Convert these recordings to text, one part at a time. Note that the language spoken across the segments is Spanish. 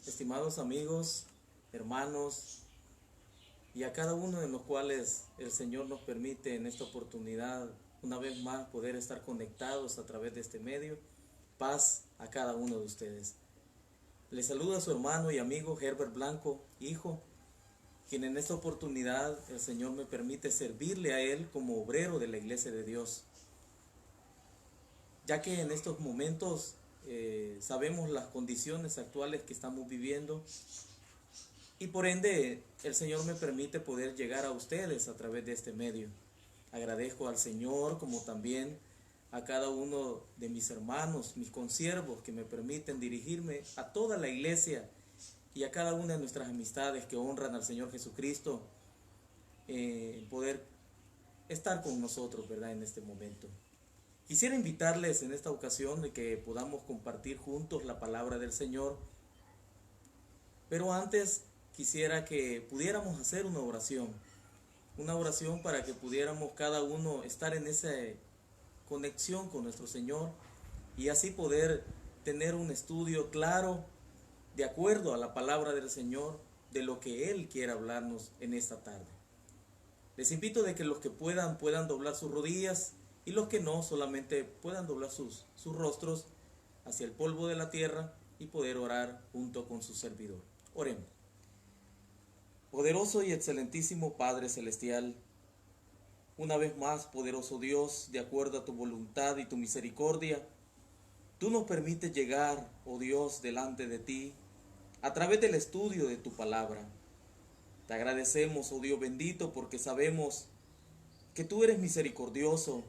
Estimados amigos, hermanos, y a cada uno de los cuales el Señor nos permite en esta oportunidad, una vez más, poder estar conectados a través de este medio, paz a cada uno de ustedes. Les saluda su hermano y amigo Herbert Blanco, hijo, quien en esta oportunidad el Señor me permite servirle a Él como obrero de la Iglesia de Dios, ya que en estos momentos sabemos las condiciones actuales que estamos viviendo y por ende el Señor me permite poder llegar a ustedes a través de este medio. Agradezco al Señor como también a cada uno de mis hermanos, mis consiervos que me permiten dirigirme a toda la iglesia y a cada una de nuestras amistades que honran al Señor Jesucristo, poder estar con nosotros, ¿verdad?, en este momento. Quisiera invitarles en esta ocasión de que podamos compartir juntos la palabra del Señor, pero antes quisiera que pudiéramos hacer una oración para que pudiéramos cada uno estar en esa conexión con nuestro Señor y así poder tener un estudio claro de acuerdo a la palabra del Señor de lo que Él quiere hablarnos en esta tarde. Les invito de que los que puedan doblar sus rodillas y los que no solamente puedan doblar sus rostros hacia el polvo de la tierra y poder orar junto con su servidor. Oremos. Poderoso y excelentísimo Padre Celestial, una vez más, poderoso Dios, de acuerdo a tu voluntad y tu misericordia, tú nos permites llegar, oh Dios, delante de ti, a través del estudio de tu palabra. Te agradecemos, oh Dios bendito, porque sabemos que tú eres misericordioso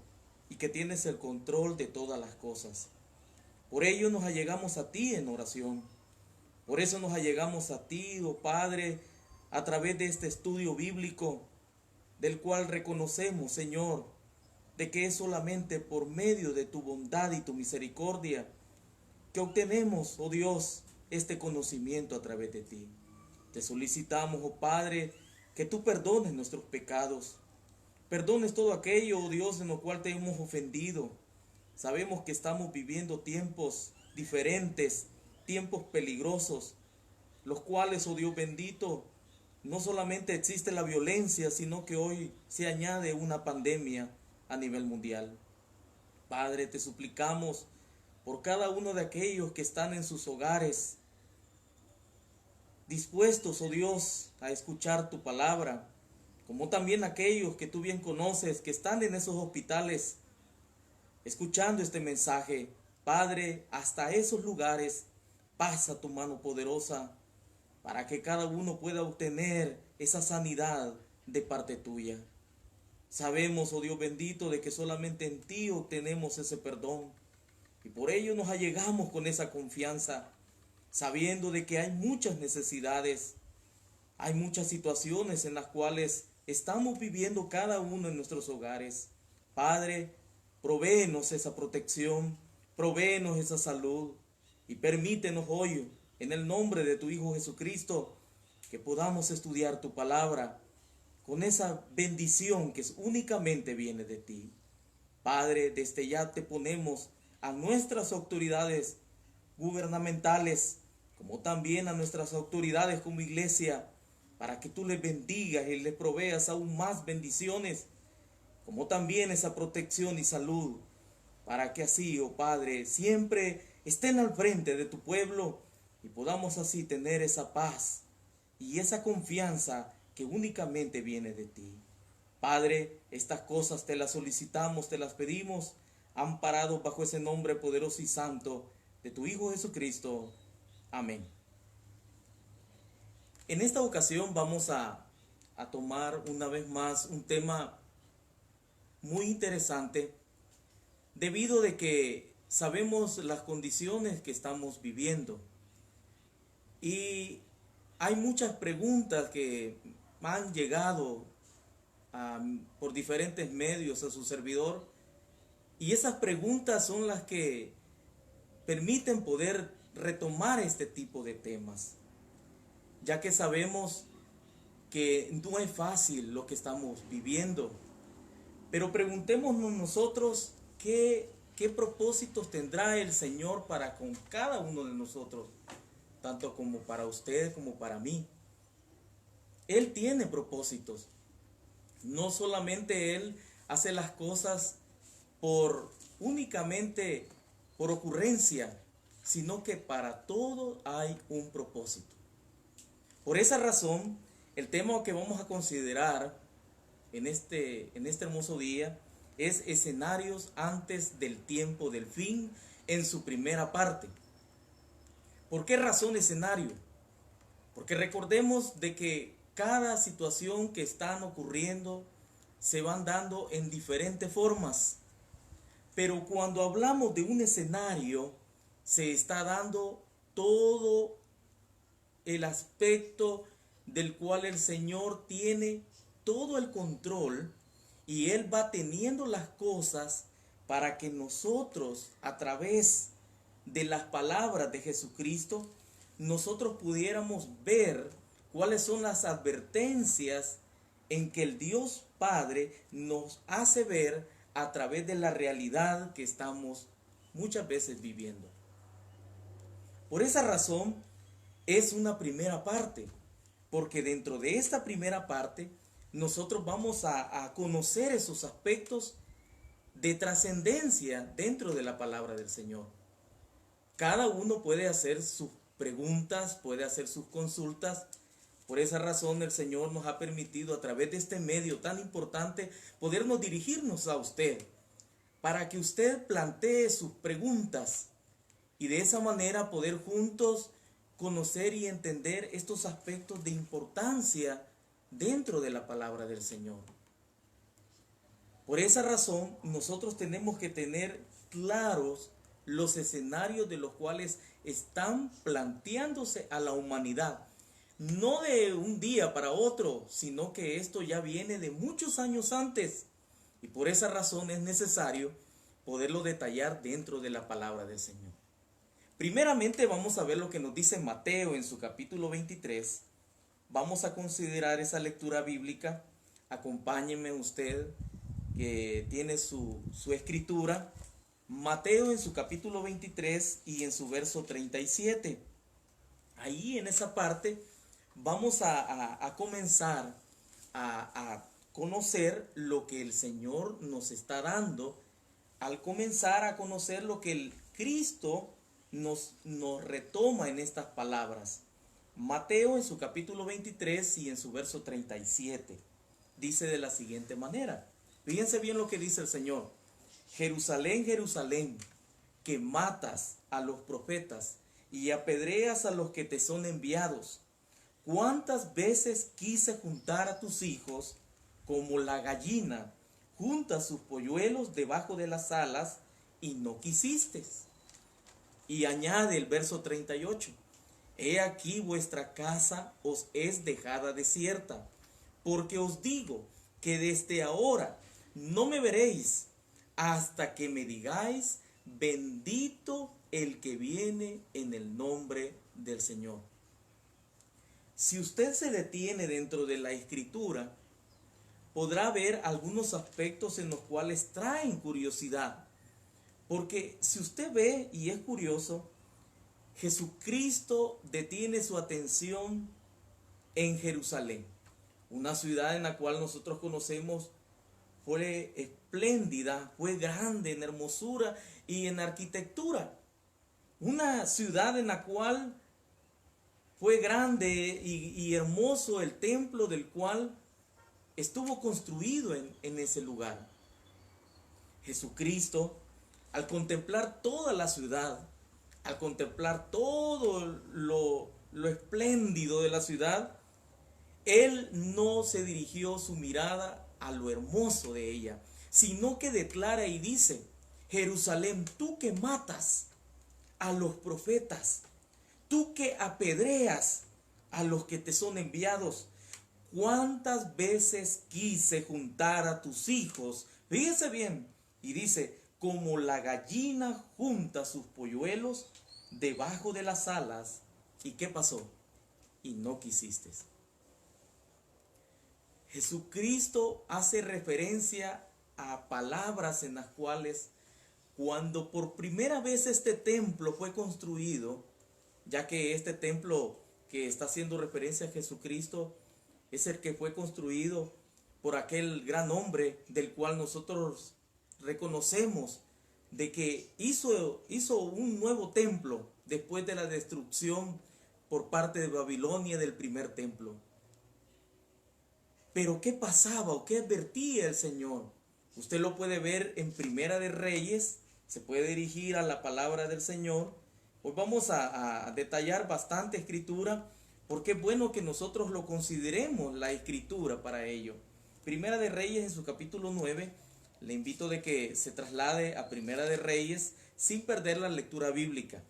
y que tienes el control de todas las cosas. Por ello nos allegamos a ti en oración. Por eso nos allegamos a ti, oh Padre, a través de este estudio bíblico, del cual reconocemos, Señor, de que es solamente por medio de tu bondad y tu misericordia que obtenemos, oh Dios, este conocimiento a través de ti. Te solicitamos, oh Padre, que tú perdones nuestros pecados, perdones todo aquello, oh Dios, en lo cual te hemos ofendido. Sabemos que estamos viviendo tiempos diferentes, tiempos peligrosos, los cuales, oh Dios bendito, no solamente existe la violencia, sino que hoy se añade una pandemia a nivel mundial. Padre, te suplicamos por cada uno de aquellos que están en sus hogares, dispuestos, oh Dios, a escuchar tu palabra, como también aquellos que tú bien conoces, que están en esos hospitales, escuchando este mensaje. Padre, hasta esos lugares pasa tu mano poderosa, para que cada uno pueda obtener esa sanidad de parte tuya. Sabemos, oh Dios bendito, de que solamente en ti obtenemos ese perdón. Y por ello nos allegamos con esa confianza, sabiendo de que hay muchas necesidades, hay muchas situaciones en las cuales estamos viviendo cada uno en nuestros hogares. Padre, provéenos esa protección, provéenos esa salud y permítenos hoy, en el nombre de tu Hijo Jesucristo, que podamos estudiar tu palabra con esa bendición que únicamente viene de ti. Padre, desde ya te ponemos a nuestras autoridades gubernamentales, como también a nuestras autoridades como iglesia, para que tú les bendigas y les proveas aún más bendiciones, como también esa protección y salud, para que así, oh Padre, siempre estén al frente de tu pueblo y podamos así tener esa paz y esa confianza que únicamente viene de ti. Padre, estas cosas te las solicitamos, te las pedimos, amparados bajo ese nombre poderoso y santo de tu Hijo Jesucristo. Amén. En esta ocasión vamos a tomar una vez más un tema muy interesante, debido de que sabemos las condiciones que estamos viviendo. Y hay muchas preguntas que han llegado por diferentes medios a su servidor, y esas preguntas son las que permiten poder retomar este tipo de temas, ya que sabemos que no es fácil lo que estamos viviendo. Pero preguntémonos nosotros qué propósitos tendrá el Señor para con cada uno de nosotros. tanto como para usted como para mí. Él tiene propósitos. No solamente Él hace las cosas por únicamente por ocurrencia, sino que para todo hay un propósito. Por esa razón, el tema que vamos a considerar en este hermoso día es escenarios antes del tiempo del fin en su primera parte. ¿Por qué razón escenario? Porque recordemos de que cada situación que están ocurriendo se van dando en diferentes formas. Pero cuando hablamos de un escenario, se está dando todo el aspecto del cual el Señor tiene todo el control y Él va teniendo las cosas para que nosotros, a través de las palabras de Jesucristo, nosotros pudiéramos ver cuáles son las advertencias en que el Dios Padre nos hace ver a través de la realidad que estamos muchas veces viviendo. Por esa razón es una primera parte, porque dentro de esta primera parte nosotros vamos a conocer esos aspectos de trascendencia dentro de la palabra del Señor. Cada uno puede hacer sus preguntas, puede hacer sus consultas. Por esa razón el Señor nos ha permitido a través de este medio tan importante podernos dirigirnos a usted, para que usted plantee sus preguntas y de esa manera poder juntos conocer y entender estos aspectos de importancia dentro de la palabra del Señor. Por esa razón nosotros tenemos que tener claros los escenarios de los cuales están planteándose a la humanidad. No de un día para otro, sino que esto ya viene de muchos años antes. Y por esa razón es necesario poderlo detallar dentro de la palabra del Señor. Primeramente vamos a ver lo que nos dice Mateo en su capítulo 23. Vamos a considerar esa lectura bíblica. Acompáñeme usted que tiene su escritura. Mateo en su capítulo 23 y en su verso 37. Ahí en esa parte vamos a comenzar a conocer lo que el Señor nos está dando, al comenzar a conocer lo que el Cristo nos retoma en estas palabras. Mateo en su capítulo 23 y en su verso 37 dice de la siguiente manera. Fíjense bien lo que dice el Señor. Jerusalén, Jerusalén, que matas a los profetas y apedreas a los que te son enviados. ¿Cuántas veces quise juntar a tus hijos como la gallina junta sus polluelos debajo de las alas y no quisiste? Y añade el verso 38. He aquí vuestra casa os es dejada desierta, porque os digo que desde ahora no me veréis hasta que me digáis, bendito el que viene en el nombre del Señor. Si usted se detiene dentro de la Escritura, podrá ver algunos aspectos en los cuales traen curiosidad. Porque si usted ve y es curioso, Jesucristo detiene su atención en Jerusalén, una ciudad en la cual nosotros conocemos fue espléndida, fue grande en hermosura y en arquitectura. Una ciudad en la cual fue grande y hermoso el templo del cual estuvo construido en ese lugar. Jesucristo, al contemplar toda la ciudad, al contemplar todo lo espléndido de la ciudad, Él no se dirigió su mirada a lo hermoso de ella, sino que declara y dice, Jerusalén, tú que matas a los profetas, tú que apedreas a los que te son enviados, ¿cuántas veces quise juntar a tus hijos? Fíjese bien, y dice, como la gallina junta sus polluelos debajo de las alas. ¿Y qué pasó? Y no quisiste. Jesucristo hace referencia a palabras en las cuales cuando por primera vez este templo fue construido, ya que este templo que está haciendo referencia a Jesucristo es el que fue construido por aquel gran hombre del cual nosotros reconocemos de que hizo un nuevo templo después de la destrucción por parte de Babilonia del primer templo. Pero ¿qué pasaba o qué advertía el Señor? Usted lo puede ver en Primera de Reyes, se puede dirigir a la palabra del Señor. Hoy vamos a detallar bastante escritura, porque es bueno que nosotros lo consideremos la escritura para ello. Primera de Reyes en su capítulo 9, le invito de que se traslade a Primera de Reyes sin perder la lectura bíblica.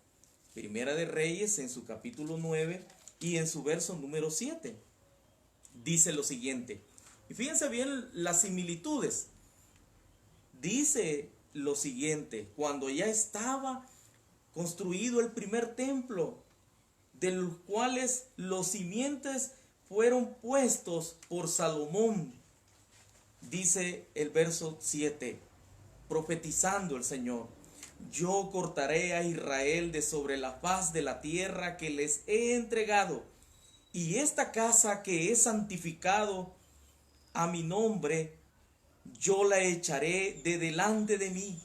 Primera de Reyes en su capítulo 9 y en su verso número 7. Dice lo siguiente, y fíjense bien las similitudes. Dice lo siguiente, cuando ya estaba construido el primer templo, de los cuales los simientes fueron puestos por Salomón. Dice el verso 7, profetizando el Señor: yo cortaré a Israel de sobre la faz de la tierra que les he entregado, y esta casa que he santificado a mi nombre, yo la echaré de delante de mí,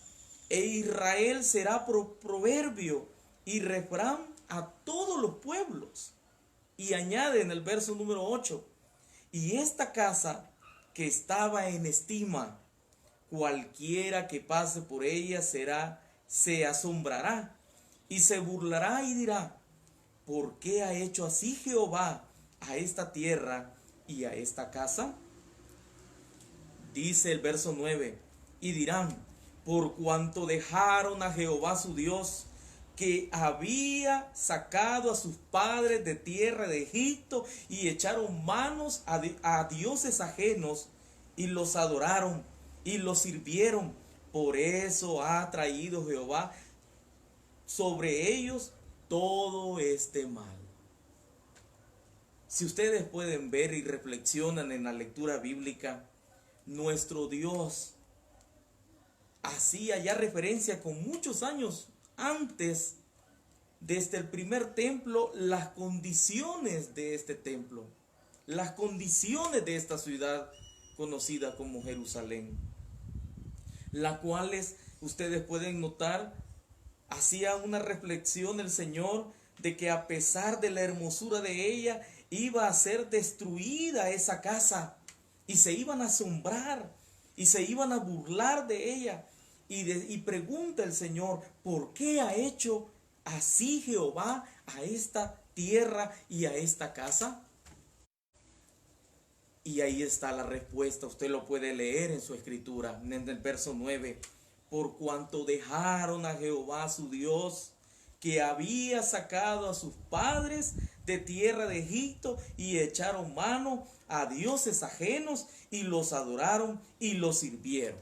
e Israel será proverbio y refrán a todos los pueblos. Y añade en el verso número 8, y esta casa que estaba en estima, cualquiera que pase por ella se asombrará y se burlará y dirá: ¿por qué ha hecho así Jehová a esta tierra y a esta casa? Dice el verso 9, y dirán: por cuanto dejaron a Jehová su Dios, que había sacado a sus padres de tierra de Egipto, y echaron manos a dioses ajenos, y los adoraron, y los sirvieron. Por eso ha traído Jehová sobre ellos todo este mal. Si ustedes pueden ver y reflexionan en la lectura bíblica, nuestro Dios hacía ya referencia con muchos años antes, desde el primer templo, las condiciones de este templo, las condiciones de esta ciudad conocida como Jerusalén, las cuales ustedes pueden notar, hacía una reflexión el Señor de que a pesar de la hermosura de ella, iba a ser destruida esa casa, y se iban a asombrar y se iban a burlar de ella. Y pregunta el Señor: ¿por qué ha hecho así Jehová a esta tierra y a esta casa? Y ahí está la respuesta, usted lo puede leer en su escritura, en el verso 9. Por cuanto dejaron a Jehová su Dios, que había sacado a sus padres de tierra de Egipto, y echaron mano a dioses ajenos, y los adoraron y los sirvieron.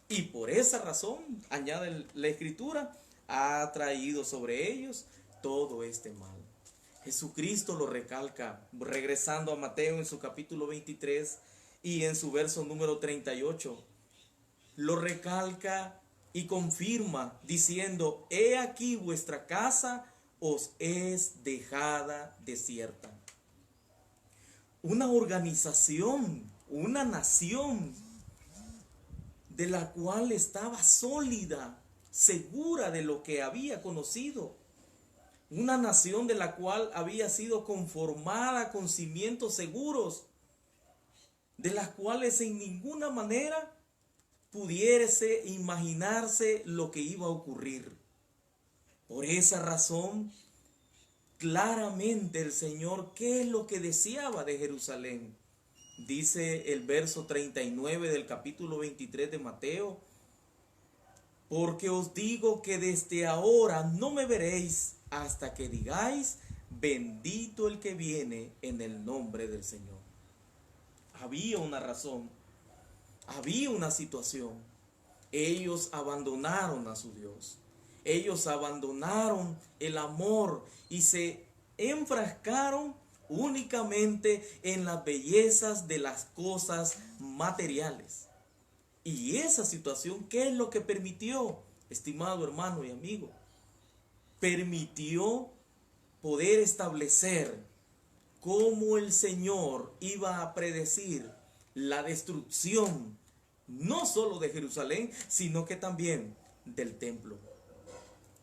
Y por esa razón, añade la escritura, ha traído sobre ellos todo este mal. Jesucristo lo recalca, regresando a Mateo en su capítulo 23 y en su verso número 38. Lo recalca y confirma diciendo: he aquí vuestra casa os es dejada desierta. Una organización, una nación de la cual estaba sólida, segura de lo que había conocido. Una nación de la cual había sido conformada con cimientos seguros, de las cuales en ninguna manera pudiese imaginarse lo que iba a ocurrir. Por esa razón, claramente el Señor, ¿qué es lo que deseaba de Jerusalén? Dice el verso 39 del capítulo 23 de Mateo: porque os digo que desde ahora no me veréis hasta que digáis: bendito el que viene en el nombre del Señor. Había una razón, había una situación. Ellos abandonaron a su Dios. Ellos abandonaron el amor y se enfrascaron únicamente en las bellezas de las cosas materiales. Y esa situación, ¿qué es lo que permitió, estimado hermano y amigo? Permitió poder establecer cómo el Señor iba a predecir la destrucción, no solo de Jerusalén, sino que también del templo.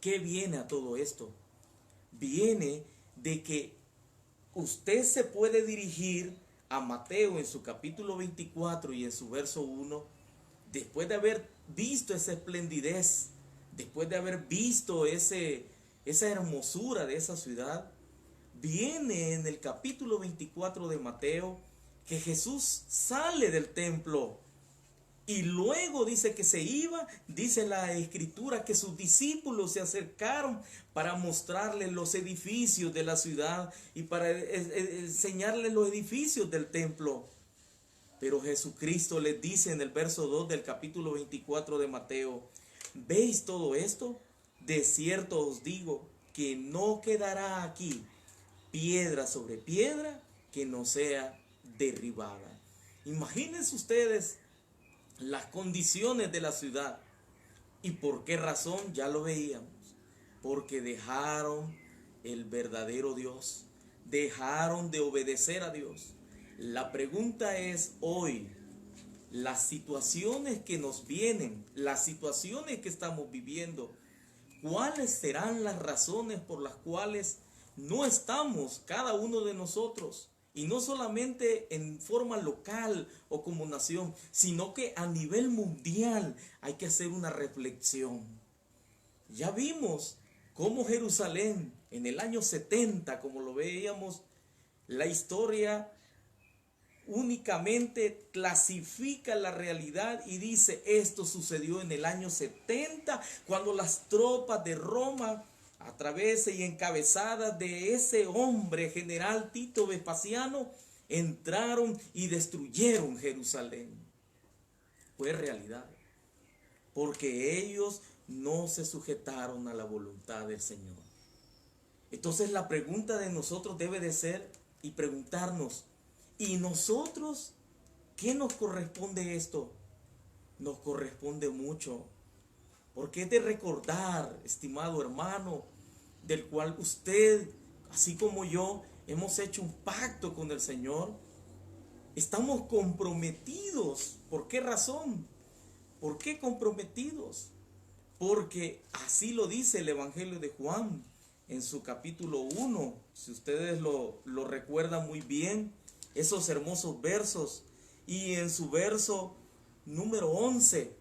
¿Qué viene a todo esto? Viene de que usted se puede dirigir a Mateo en su capítulo 24 y en su verso 1, después de haber visto esa esplendidez, después de haber visto esa hermosura de esa ciudad. Viene en el capítulo 24 de Mateo que Jesús sale del templo y luego dice que se iba. Dice la escritura que sus discípulos se acercaron para mostrarles los edificios de la ciudad y para enseñarles los edificios del templo. Pero Jesucristo les dice en el verso 2 del capítulo 24 de Mateo: ¿veis todo esto? De cierto os digo que no quedará aquí piedra sobre piedra que no sea derribada. Imagínense ustedes las condiciones de la ciudad. ¿Y por qué razón? Ya lo veíamos. Porque dejaron el verdadero Dios. Dejaron de obedecer a Dios. La pregunta es hoy, las situaciones que nos vienen, las situaciones que estamos viviendo, ¿cuáles serán las razones por las cuales no estamos cada uno de nosotros? Y no solamente en forma local o como nación, sino que a nivel mundial hay que hacer una reflexión. Ya vimos cómo Jerusalén en el año 70, como lo veíamos, la historia únicamente clasifica la realidad y dice: esto sucedió en el año 70, cuando las tropas de Roma, a través y encabezadas de ese hombre, general Tito Vespasiano, entraron y destruyeron Jerusalén. Fue realidad, porque ellos no se sujetaron a la voluntad del Señor. Entonces la pregunta de nosotros debe de ser y preguntarnos: ¿y nosotros qué nos corresponde esto? Nos corresponde mucho, porque es de recordar, estimado hermano, del cual usted, así como yo, hemos hecho un pacto con el Señor. Estamos comprometidos. ¿Por qué razón? ¿Por qué comprometidos? Porque así lo dice el Evangelio de Juan en su capítulo 1. Si ustedes lo recuerdan muy bien, esos hermosos versos. Y en su verso número 11,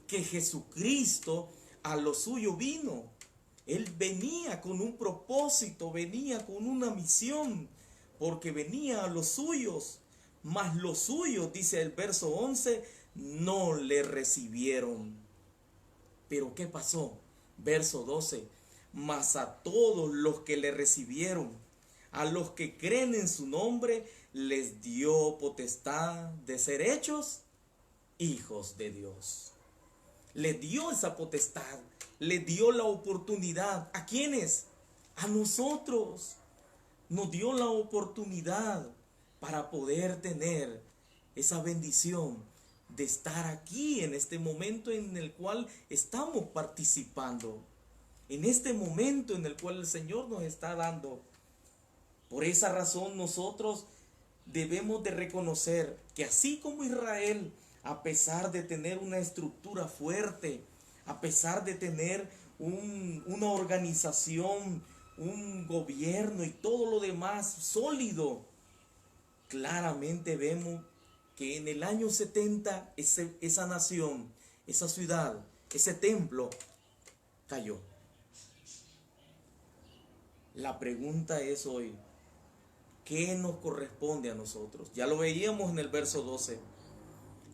que Jesucristo a lo suyo vino. Él venía con un propósito, venía con una misión, porque venía a los suyos, mas los suyos, dice el verso 11, no le recibieron. Pero ¿qué pasó? Verso 12, mas a todos los que le recibieron, a los que creen en su nombre, les dio potestad de ser hechos hijos de Dios. Les dio esa potestad, les dio la oportunidad. ¿A quiénes? A nosotros. Nos dio la oportunidad para poder tener esa bendición de estar aquí en este momento en el cual estamos participando, en este momento en el cual el Señor nos está dando. Por esa razón nosotros debemos de reconocer que así como Israel, a pesar de tener una estructura fuerte, a pesar de tener una organización, un gobierno y todo lo demás sólido, claramente vemos que en el año 70 esa nación, esa ciudad, ese templo cayó. La pregunta es hoy, ¿qué nos corresponde a nosotros? Ya lo veíamos en el verso 12.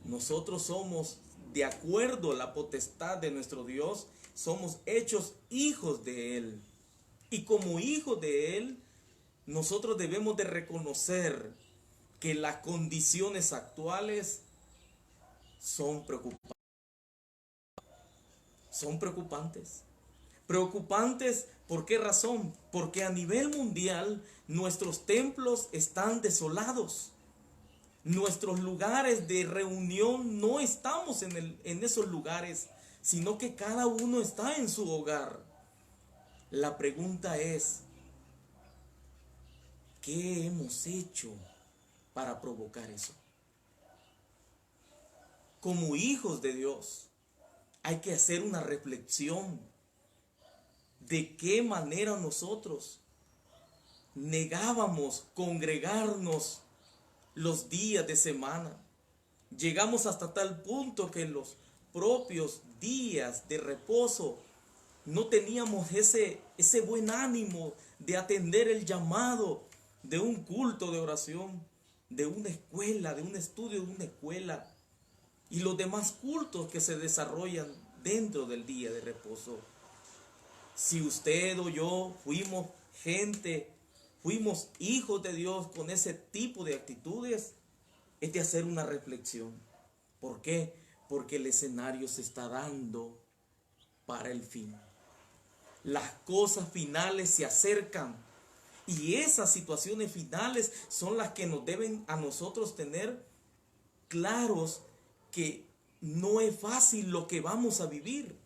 Nosotros somos, de acuerdo a la potestad de nuestro Dios, somos hechos hijos de Él. Y como hijos de Él, nosotros debemos de reconocer que las condiciones actuales son preocupantes. Son preocupantes. Preocupantes, ¿por qué razón? Porque a nivel mundial nuestros templos están desolados. Nuestros lugares de reunión no estamos en esos lugares, sino que cada uno está en su hogar. La pregunta es, ¿Qué hemos hecho para provocar eso? Como hijos de Dios, hay que hacer una reflexión de qué manera nosotros negábamos congregarnos los días de semana. Llegamos hasta tal punto que en los propios días de reposo no teníamos ese buen ánimo de atender el llamado de un culto de oración, de una escuela, de un estudio de una escuela y los demás cultos que se desarrollan dentro del día de reposo. Si usted o yo fuimos gente, fuimos hijos de Dios con ese tipo de actitudes, es de hacer una reflexión. ¿Por qué? Porque el escenario se está dando para el fin. Las cosas finales se acercan y esas situaciones finales son las que nos deben a nosotros tener claros que no es fácil lo que vamos a vivir.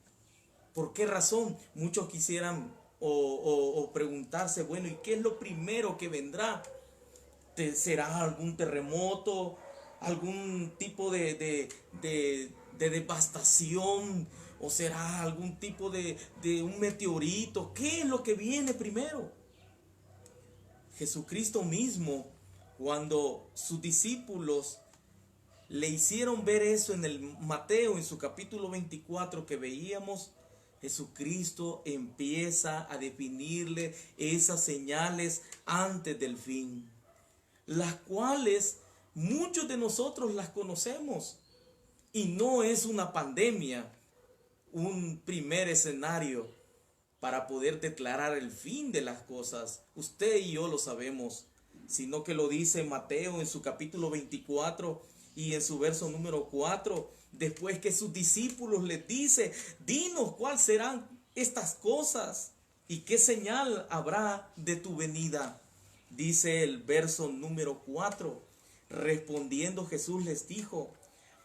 ¿Por qué razón? Muchos quisieran o preguntarse, bueno, ¿y qué es lo primero que vendrá? ¿Será algún terremoto? ¿Algún tipo de devastación? ¿O será algún tipo de un meteorito? ¿Qué es lo que viene primero? Jesucristo mismo, cuando sus discípulos le hicieron ver eso en el Mateo, en su capítulo 24 que veíamos, Jesucristo empieza a definirle esas señales antes del fin, las cuales muchos de nosotros las conocemos. Y no es una pandemia un primer escenario para poder declarar el fin de las cosas. Usted y yo lo sabemos, sino que lo dice Mateo en su capítulo 24 y en su verso número 4, después que sus discípulos les dice, dinos cuáles serán estas cosas y qué señal habrá de tu venida. Dice el verso número 4, respondiendo Jesús les dijo,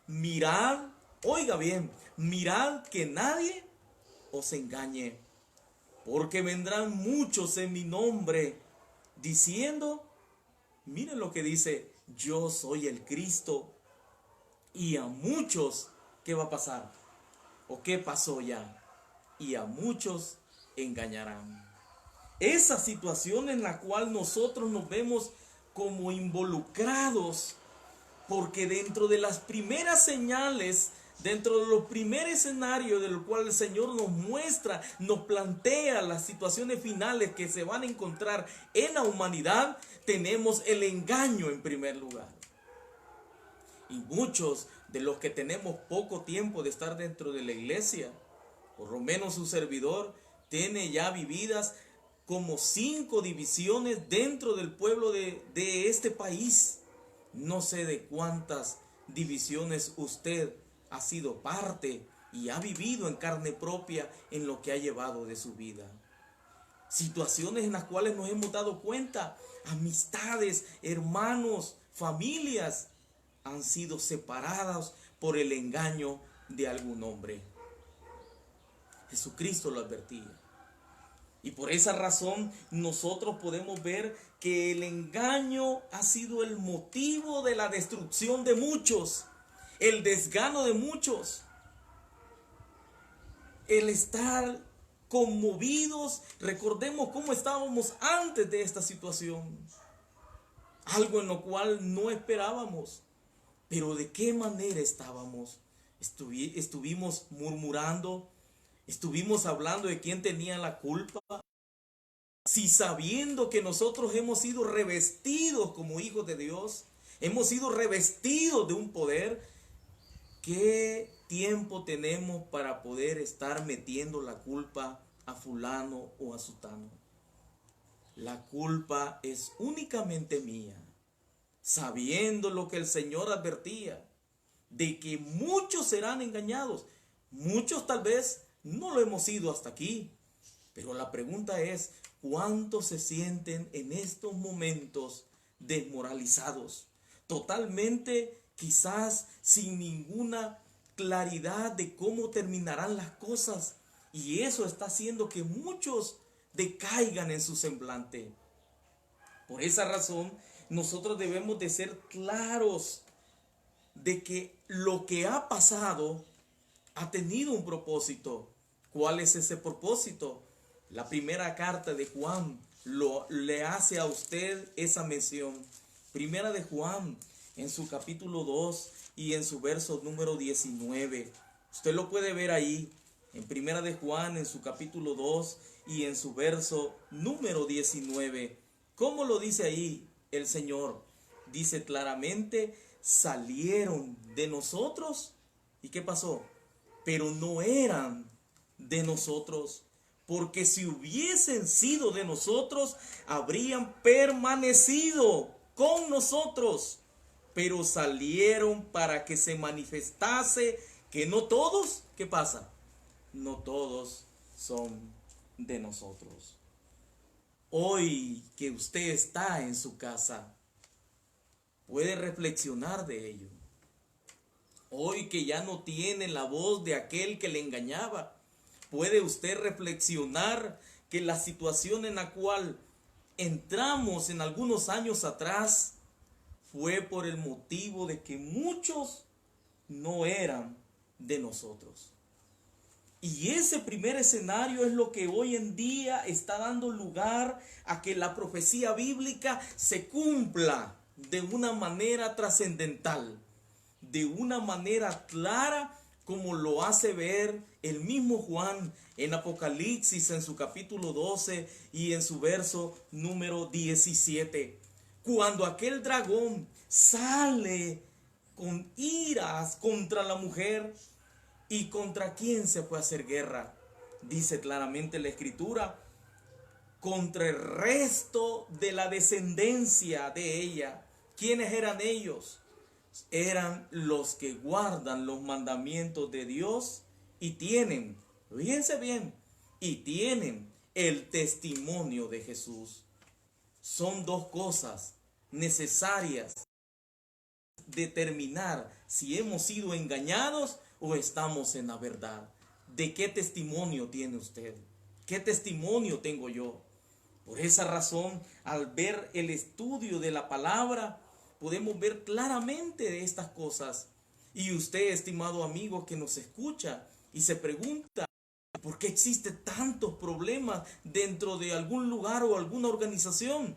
mirad, oiga bien, mirad que nadie os engañe, porque vendrán muchos en mi nombre diciendo, miren lo que dice, yo soy el Cristo. Y a muchos, ¿qué va a pasar? ¿O qué pasó ya? Y a muchos engañarán. Esa situación en la cual nosotros nos vemos como involucrados, porque dentro de las primeras señales, dentro de los primeros escenarios del cual el Señor nos muestra, nos plantea las situaciones finales que se van a encontrar en la humanidad, tenemos el engaño en primer lugar. Y muchos de los que tenemos poco tiempo de estar dentro de la iglesia, por lo menos su servidor, tiene ya vividas como 5 divisiones dentro del pueblo de este país. No sé de cuántas divisiones usted ha sido parte y ha vivido en carne propia en lo que ha llevado de su vida. Situaciones en las cuales nos hemos dado cuenta, amistades, hermanos, familias han sido separadas por el engaño de algún hombre. Jesucristo lo advertía. Y por esa razón nosotros podemos ver que el engaño ha sido el motivo de la destrucción de muchos, el desgano de muchos, el estar conmovidos. Recordemos cómo estábamos antes de esta situación, algo en lo cual no esperábamos. Pero ¿de qué manera estábamos? Estuvimos murmurando, estuvimos hablando de quién tenía la culpa. Si sabiendo que nosotros hemos sido revestidos como hijos de Dios, hemos sido revestidos de un poder, ¿qué tiempo tenemos para poder estar metiendo la culpa a fulano o a sutano? La culpa es únicamente mía. Sabiendo lo que el Señor advertía, de que muchos serán engañados. Muchos tal vez no lo hemos sido hasta aquí, pero la pregunta es, ¿cuántos se sienten en estos momentos desmoralizados? Totalmente, quizás sin ninguna claridad de cómo terminarán las cosas, y eso está haciendo que muchos decaigan en su semblante. Por esa razón, nosotros debemos de ser claros de que lo que ha pasado ha tenido un propósito. ¿Cuál es ese propósito? La primera carta de Juan le hace a usted esa mención. Primera de Juan, en su capítulo 2 y en su verso número 19. Usted lo puede ver ahí, en Primera de Juan, en su capítulo 2 y en su verso número 19. ¿Cómo lo dice ahí el Señor? Dice claramente, salieron de nosotros. ¿Y qué pasó? Pero no eran de nosotros, porque si hubiesen sido de nosotros, habrían permanecido con nosotros. Pero salieron para que se manifestase que no todos, ¿qué pasa? No todos son de nosotros. Hoy que usted está en su casa, puede reflexionar de ello. Hoy que ya no tiene la voz de aquel que le engañaba, puede usted reflexionar que la situación en la cual entramos en algunos años atrás fue por el motivo de que muchos no eran de nosotros. Y ese primer escenario es lo que hoy en día está dando lugar a que la profecía bíblica se cumpla de una manera trascendental, de una manera clara, como lo hace ver el mismo Juan en Apocalipsis, en su capítulo 12 y en su verso número 17. Cuando aquel dragón sale con iras contra la mujer, ¿y contra quién se fue a hacer guerra? Dice claramente la Escritura, contra el resto de la descendencia de ella. ¿Quiénes eran ellos? Eran los que guardan los mandamientos de Dios y tienen, fíjense bien, y tienen el testimonio de Jesús. Son dos cosas necesarias: determinar si hemos sido engañados o estamos en la verdad. ¿De qué testimonio tiene usted? ¿Qué testimonio tengo yo? Por esa razón, al ver el estudio de la palabra, podemos ver claramente de estas cosas. Y usted, estimado amigo que nos escucha y se pregunta, ¿por qué existen tantos problemas dentro de algún lugar o alguna organización?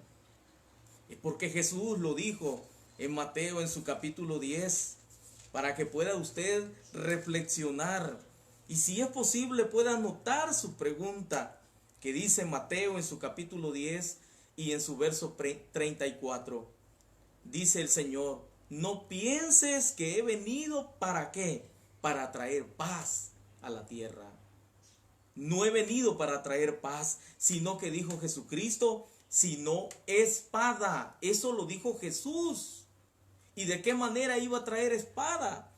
Es porque Jesús lo dijo en Mateo, en su capítulo 10, para que pueda usted reflexionar y, si es posible, pueda anotar su pregunta que dice Mateo en su capítulo 10 y en su verso 34. Dice el Señor: no pienses que he venido ¿para qué? Para traer paz a la tierra. No he venido para traer paz, sino que dijo Jesucristo, sino espada. Eso lo dijo Jesús. ¿Y de qué manera iba a traer espada?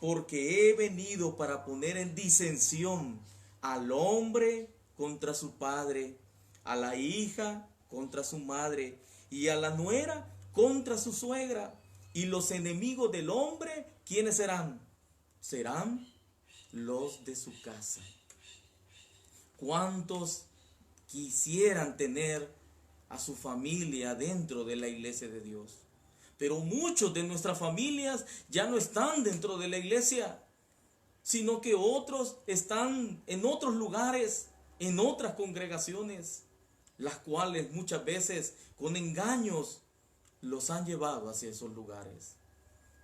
Porque he venido para poner en disensión al hombre contra su padre, a la hija contra su madre y a la nuera contra su suegra. Y los enemigos del hombre, ¿quiénes serán? Serán los de su casa. ¿Cuántos quisieran tener a su familia dentro de la iglesia de Dios? Pero muchos de nuestras familias ya no están dentro de la iglesia, sino que otros están en otros lugares, en otras congregaciones, las cuales muchas veces con engaños los han llevado hacia esos lugares.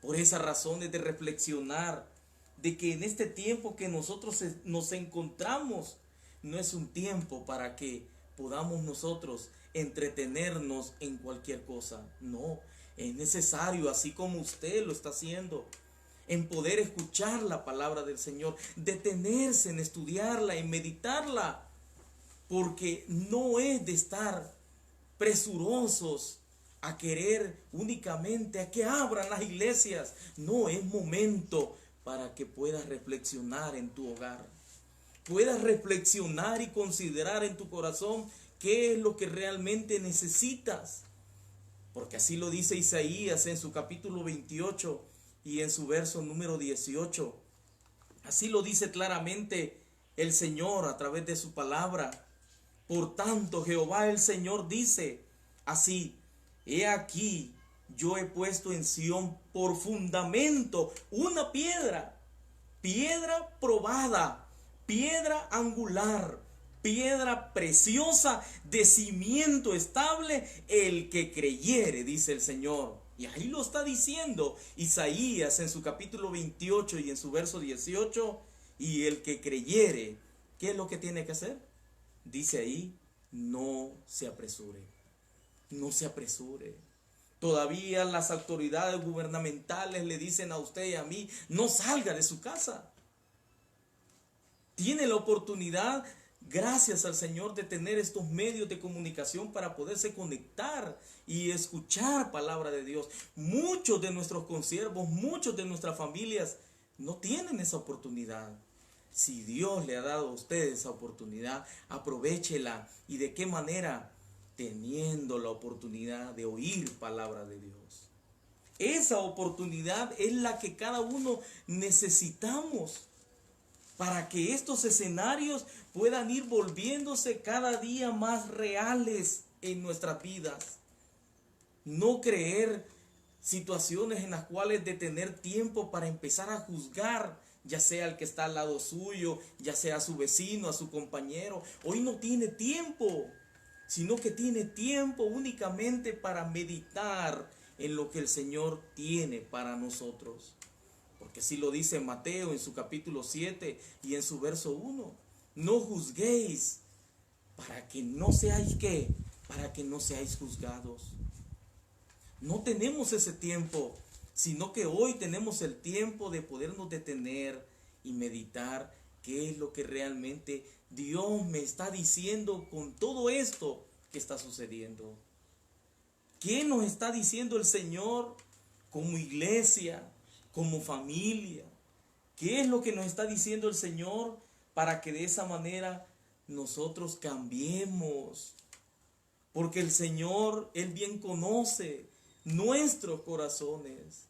Por esa razón es de reflexionar de que en este tiempo que nosotros nos encontramos, no es un tiempo para que podamos nosotros entretenernos en cualquier cosa. No, es necesario, así como usted lo está haciendo, en poder escuchar la palabra del Señor, detenerse en estudiarla, en meditarla, porque no es de estar presurosos a querer únicamente a que abran las iglesias. No, es momento para que puedas reflexionar en tu hogar, puedas reflexionar y considerar en tu corazón qué es lo que realmente necesitas. Porque así lo dice Isaías en su capítulo 28 y en su verso número 18. Así lo dice claramente el Señor a través de su palabra. Por tanto, Jehová el Señor dice: Así, he aquí, yo he puesto en Sión por fundamento una piedra, piedra probada, piedra angular, piedra preciosa, de cimiento estable, el que creyere, dice el Señor. Y ahí lo está diciendo Isaías en su capítulo 28 y en su verso 18. Y el que creyere, ¿qué es lo que tiene que hacer? Dice ahí, no se apresure, no se apresure. Todavía las autoridades gubernamentales le dicen a usted y a mí, no salga de su casa. Tiene la oportunidad, gracias al Señor, de tener estos medios de comunicación para poderse conectar y escuchar palabra de Dios. Muchos de nuestros consiervos, muchos de nuestras familias no tienen esa oportunidad. Si Dios le ha dado a usted esa oportunidad, aprovéchela. ¿Y de qué manera? Teniendo la oportunidad de oír palabra de Dios. Esa oportunidad es la que cada uno necesitamos para que estos escenarios puedan ir volviéndose cada día más reales en nuestras vidas. No creer situaciones en las cuales de tener tiempo para empezar a juzgar, ya sea el que está al lado suyo, ya sea a su vecino, a su compañero. Hoy no tiene tiempo, sino que tiene tiempo únicamente para meditar en lo que el Señor tiene para nosotros. Porque así lo dice Mateo en su capítulo 7 y en su verso 1. No juzguéis para que no seáis ¿qué? Para que no seáis juzgados. No tenemos ese tiempo, sino que hoy tenemos el tiempo de podernos detener y meditar qué es lo que realmente Dios me está diciendo con todo esto que está sucediendo. ¿Qué nos está diciendo el Señor como iglesia, como familia? ¿Qué es lo que nos está diciendo el Señor para que de esa manera nosotros cambiemos? Porque el Señor, Él bien conoce nuestros corazones.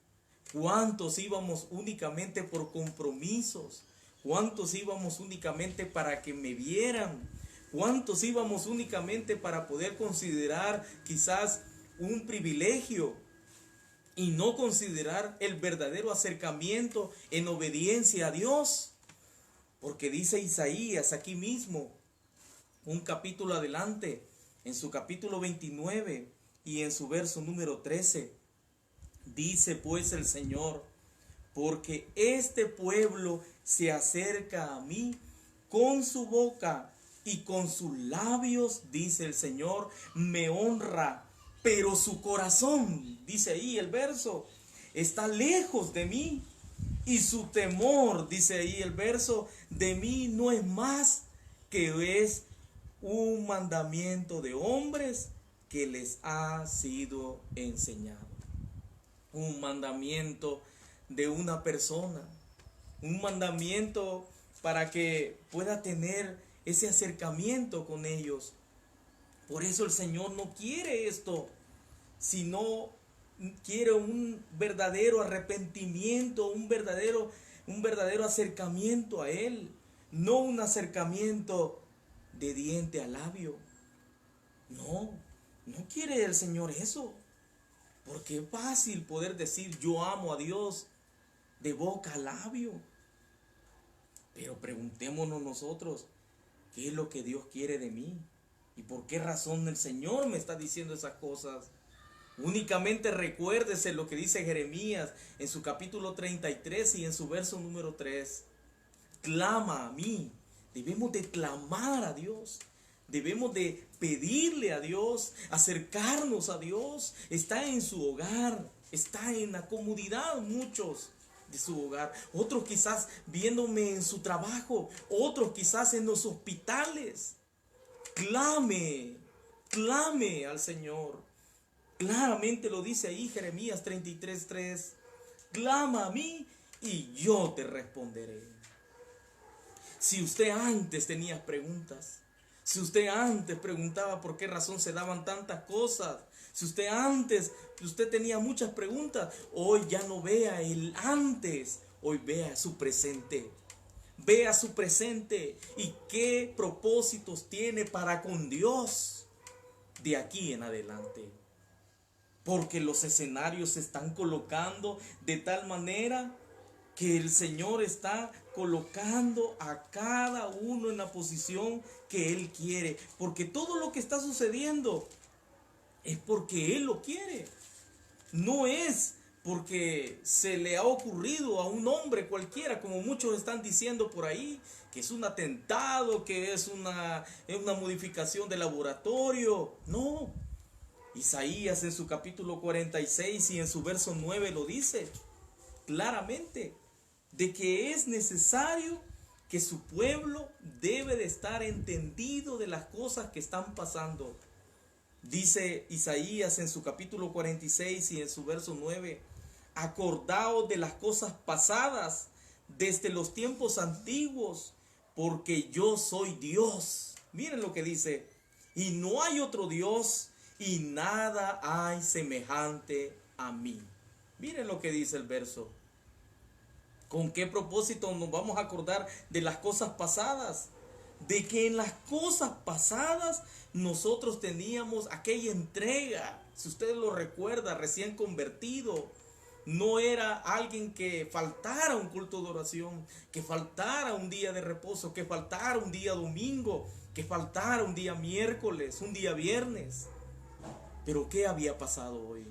¿Cuántos íbamos únicamente por compromisos? ¿Cuántos íbamos únicamente para que me vieran? ¿Cuántos íbamos únicamente para poder considerar quizás un privilegio y no considerar el verdadero acercamiento en obediencia a Dios? Porque dice Isaías aquí mismo, un capítulo adelante, en su capítulo 29 y en su verso número 13, dice pues el Señor, porque este pueblo se acerca a mí con su boca y con sus labios, dice el Señor, me honra, pero su corazón, dice ahí el verso, está lejos de mí, y su temor, dice ahí el verso, de mí no es más que es un mandamiento de hombres que les ha sido enseñado. Un mandamiento de una persona, un mandamiento para que pueda tener ese acercamiento con ellos. Por eso el Señor no quiere esto, sino quiere un verdadero arrepentimiento, un verdadero acercamiento a Él, no un acercamiento de diente a labio. No, no quiere el Señor eso, porque es fácil poder decir yo amo a Dios de boca a labio. Pero preguntémonos nosotros, ¿qué es lo que Dios quiere de mí? ¿Y por qué razón el Señor me está diciendo esas cosas? Únicamente recuérdese lo que dice Jeremías en su capítulo 33 y en su verso número 3. Clama a mí. Debemos de clamar a Dios. Debemos de pedirle a Dios, acercarnos a Dios. Está en su hogar, está en la comodidad muchos de su hogar. Otros quizás viéndome en su trabajo, otros quizás en los hospitales. Clame, clame al Señor. Claramente lo dice ahí Jeremías 33:3. Clama a mí y yo te responderé. Si usted antes tenía preguntas, si usted antes preguntaba por qué razón se daban tantas cosas, si usted tenía muchas preguntas, hoy ya no vea el antes, hoy vea su presente. Vea su presente y qué propósitos tiene para con Dios. de aquí en adelante. Porque los escenarios se están colocando de tal manera que el Señor está colocando a cada uno en la posición que Él quiere. Porque todo lo que está sucediendo es porque Él lo quiere. No es porque se le ha ocurrido a un hombre cualquiera, como muchos están diciendo por ahí, que es un atentado, que es una modificación de laboratorio. No. Isaías en su capítulo 46 y en su verso 9 lo dice claramente, de que es necesario que su pueblo debe de estar entendido de las cosas que están pasando. Dice Isaías en su capítulo 46 y en su verso 9, acordaos de las cosas pasadas desde los tiempos antiguos, porque yo soy Dios. Miren lo que dice, y no hay otro Dios, y nada hay semejante a mí. Miren lo que dice el verso. ¿Con qué propósito nos vamos a acordar de las cosas pasadas? De que en las cosas pasadas nosotros teníamos aquella entrega. Si usted lo recuerda, recién convertido, no era alguien que faltara un culto de oración, que faltara un día de reposo, que faltara un día domingo, que faltara un día miércoles, un día viernes. Pero ¿qué había pasado hoy?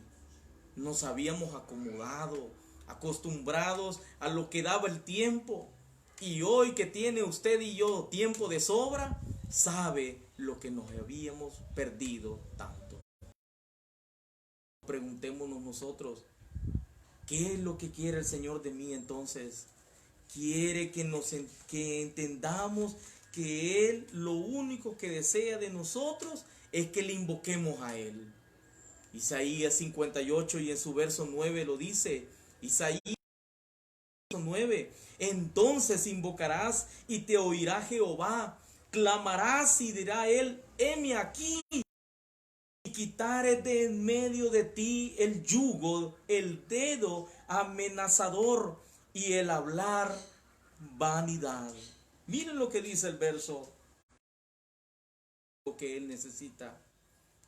Nos habíamos acomodado, acostumbrados a lo que daba el tiempo. Y hoy que tiene usted y yo tiempo de sobra, sabe lo que nos habíamos perdido tanto. Preguntémonos nosotros, ¿qué es lo que quiere el Señor de mí entonces? Quiere que entendamos que Él lo único que desea de nosotros es que le invoquemos a Él. Isaías 58 y en su verso 9 lo dice. Isaías 9. Entonces invocarás y te oirá Jehová. Clamarás y dirá él, heme aquí. Y quitaré de en medio de ti el yugo, el dedo amenazador y el hablar vanidad. Miren lo que dice el verso. Lo que él necesita.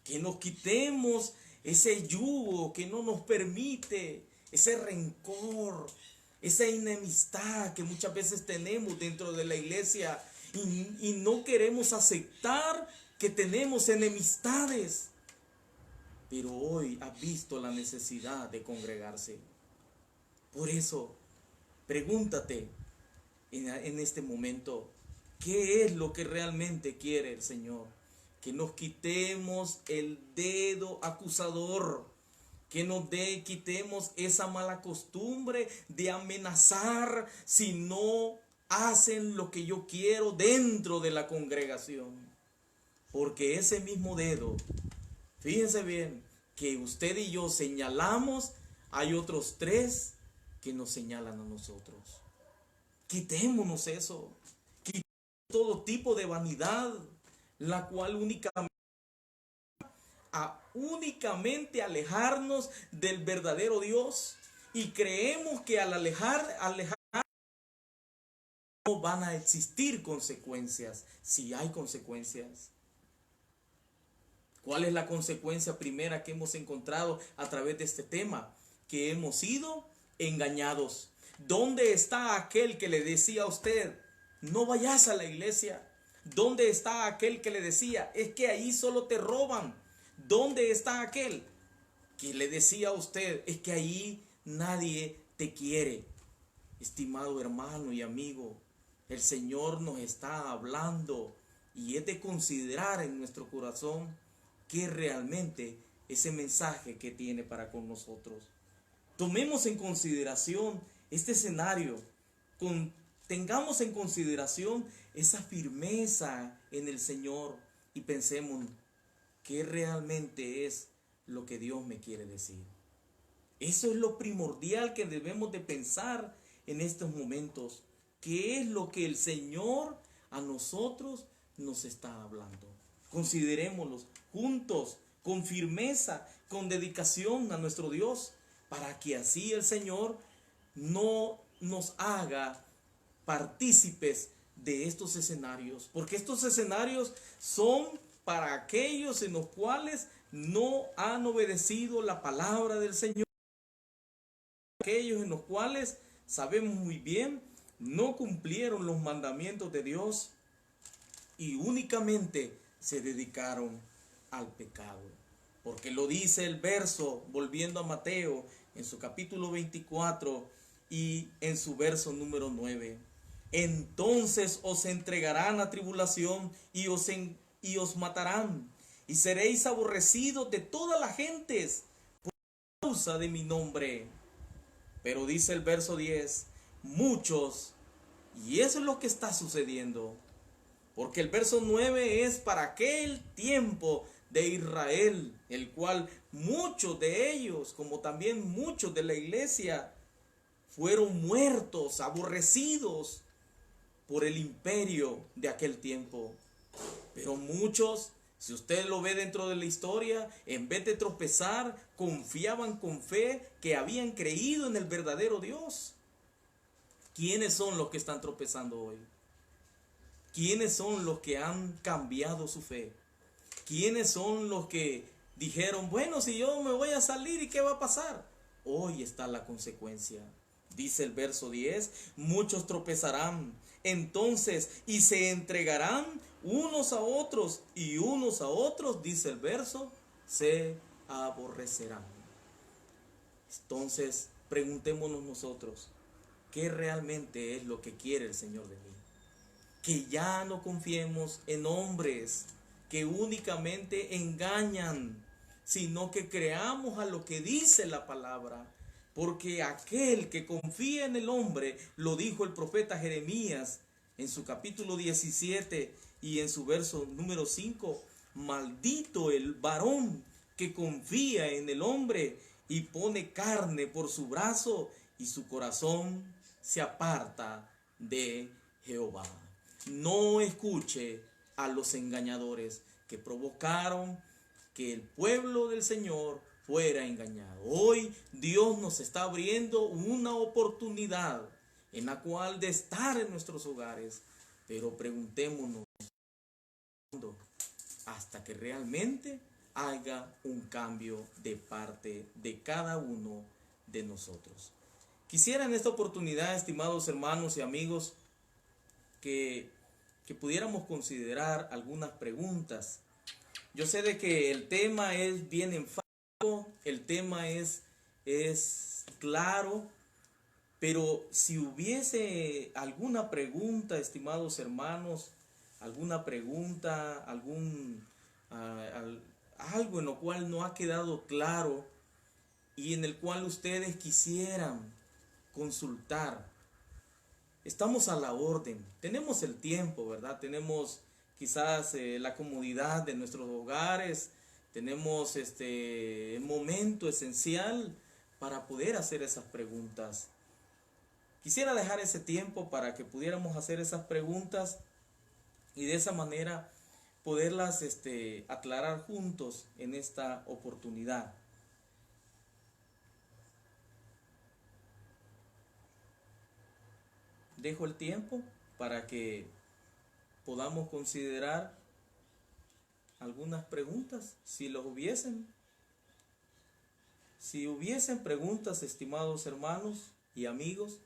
Que nos quitemos ese yugo que no nos permite, ese rencor, esa enemistad que muchas veces tenemos dentro de la iglesia y no queremos aceptar que tenemos enemistades. Pero hoy has visto la necesidad de congregarse. Por eso, pregúntate en este momento, ¿qué es lo que realmente quiere el Señor? Que nos quitemos el dedo acusador, que nos quitemos esa mala costumbre de amenazar si no hacen lo que yo quiero dentro de la congregación. Porque ese mismo dedo, fíjense bien, que usted y yo señalamos, hay otros 3 que nos señalan a nosotros. Quitémonos eso, quitemos todo tipo de vanidad, la cual únicamente alejarnos del verdadero Dios, y creemos que al alejar no van a existir consecuencias. Si hay consecuencias, ¿cuál es la consecuencia primera que hemos encontrado a través de este tema? Que hemos sido engañados. ¿Dónde está aquel que le decía a usted, no vayas a la iglesia? ¿Dónde está aquel que le decía, es que ahí solo te roban? ¿Dónde está aquel que le decía a usted, es que ahí nadie te quiere? Estimado hermano y amigo, el Señor nos está hablando y es de considerar en nuestro corazón que realmente ese mensaje que tiene para con nosotros. Tomemos en consideración este escenario, tengamos en consideración esa firmeza en el Señor y pensemos qué realmente es lo que Dios me quiere decir. Eso es lo primordial que debemos de pensar en estos momentos. ¿Qué es lo que el Señor a nosotros nos está hablando? Considerémoslos juntos, con firmeza, con dedicación a nuestro Dios, para que así el Señor no nos haga partícipes de estos escenarios, porque estos escenarios son para aquellos en los cuales no han obedecido la palabra del Señor, aquellos en los cuales sabemos muy bien no cumplieron los mandamientos de Dios y únicamente se dedicaron al pecado. Porque lo dice el verso, volviendo a Mateo, en su capítulo 24 y en su verso número 9. Entonces os entregarán a tribulación y os matarán, y seréis aborrecidos de todas las gentes por causa de mi nombre. Pero dice el verso 10, muchos, y eso es lo que está sucediendo. Porque el verso 9 es para aquel tiempo de Israel, el cual muchos de ellos, como también muchos de la iglesia, fueron muertos, aborrecidos por el imperio de aquel tiempo. Pero muchos, si usted lo ve dentro de la historia, en vez de tropezar, confiaban con fe que habían creído en el verdadero Dios. ¿Quiénes son los que están tropezando hoy? ¿Quiénes son los que han cambiado su fe? ¿Quiénes son los que dijeron, bueno, si yo me voy a salir, ¿y qué va a pasar? Hoy está la consecuencia. Dice el verso 10, muchos tropezarán entonces y se entregarán unos a otros, y unos a otros, dice el verso, se aborrecerán. Entonces, preguntémonos nosotros, ¿qué realmente es lo que quiere el Señor de mí? Que ya no confiemos en hombres que únicamente engañan, sino que creamos a lo que dice la palabra. Porque aquel que confía en el hombre, lo dijo el profeta Jeremías en su capítulo 17 y en su verso número 5, maldito el varón que confía en el hombre y pone carne por su brazo y su corazón se aparta de Jehová. No escuche a los engañadores que provocaron que el pueblo del Señor fuera engañado. Hoy Dios nos está abriendo una oportunidad en la cual de estar en nuestros hogares, pero preguntémonos hasta que realmente haya un cambio de parte de cada uno de nosotros. Quisiera en esta oportunidad, estimados hermanos y amigos, que pudiéramos considerar algunas preguntas. Yo sé de que el tema es bien enfático, el tema es claro, pero si hubiese alguna pregunta, estimados hermanos, alguna pregunta, algo en lo cual no ha quedado claro y en el cual ustedes quisieran consultar, estamos a la orden, tenemos el tiempo, ¿verdad? Tenemos quizás la comodidad de nuestros hogares, tenemos el momento esencial para poder hacer esas preguntas. Quisiera dejar ese tiempo para que pudiéramos hacer esas preguntas y de esa manera poderlas aclarar juntos en esta oportunidad. Dejo el tiempo para que podamos considerar algunas preguntas, si los hubiesen. Si hubiesen preguntas, estimados hermanos y amigos,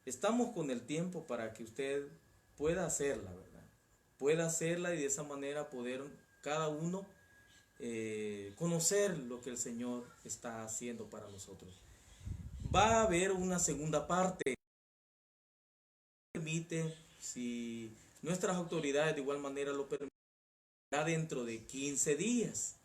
estamos con el tiempo para que usted pueda hacerla, ¿verdad? Pueda hacerla y de esa manera poder cada uno conocer lo que el Señor está haciendo para nosotros. Va a haber una segunda parte. Permite, si nuestras autoridades de igual manera lo permiten, dentro de 15 días,